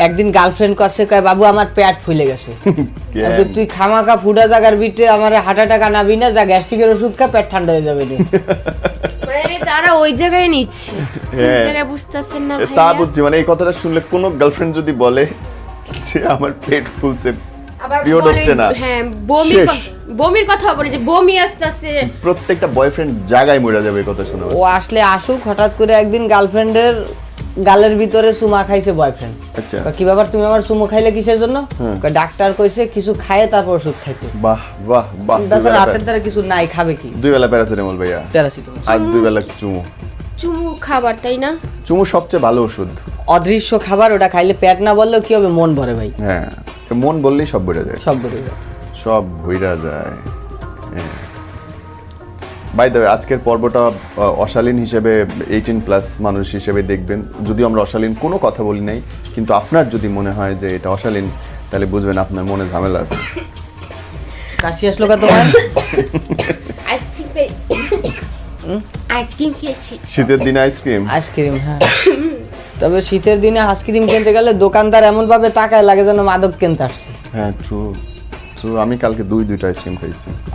একদিন গার্লফ্রেন্ড কাছে কয় বাবু আমার পেট ফুলে গেছে তুই খামাকা ফুডা জায়গার ভিতরে আমার হার্ট অ্যাটাক আনাবি না, যা গ্যাস্ট্রিকের ওষুধ খা, পেট ঠান্ডা হয়ে যাবে রে। মানে তারা ওই জায়গায় নিচ্ছে, এই জায়গায় বুঝতেছেন না ভাই। তা বুঝছি, মানে এই কথাটা শুনলে কোন গার্লফ্রেন্ড যদি বলে যে আমার পেট ফুলছে, আবার পিরিয়ড হচ্ছে না, হ্যাঁ শেষ। বমির কথা বলে যে বমি আসতেছে, প্রত্যেকটা বয়ফ্রেন্ড জায়গায় মরে যাবে এই কথা শুনে। ও আসলে আসুক, হঠাৎ করে একদিন গার্লফ্রেন্ডের গালের ভিতরে চুমা খাইছে বয়ফ্রেন্ড। আচ্ছা, কি ব্যাপার তুমি আমার চুমু খাইলে কিসের জন্য? কয় ডাক্তার কইছে কিছু খায় তারপর ওষুধ খাইতে। বাহ বাহ বাহ। তাছাড়া হাতের দ্বারা কিছু নাই, খাবে কি? দুই বেলা প্যারাসিটামল ভাইয়া, প্যারাসিটামল। আর দুই বেলা চুমু। চুমু খাবার, তাই না? চুমু সবচেয়ে ভালো ওষুধ। অদৃশ্য খাবার, ওটা খাইলে পেট না বললেও কি হবে, মন ভরে ভাই, হ্যাঁ, মন বললেই সব ভরে যায়, সব ভরে যায়। সব ভইরা যায়। বাই দ্য ওয়ে, আজকের পর্বটা অশালীন হিসেবে 18+ মানুষ হিসেবে দেখবেন। যদিও আমরা অশালীন কোনো কথা বলি নাই, কিন্তু আপনার যদি মনে হয় যে এটা অশালীন, তাহলে বুঝবেন আপনার মনে ঝামেলা আছে। কাশি আসলো কা তোমার? আইসক্রিম খেয়েছি। শীতের দিনে আইসক্রিম? আইসক্রিম, হ্যাঁ। তবে শীতের দিনে আইসক্রিম কিনতে গেলে দোকানদার এমন ভাবে তাকায় লাগে যেন মাদক কিনতে আসছে। হ্যাঁ, ট্রু ট্রু। আমি কালকে দুইটা আইসক্রিম খাইছি।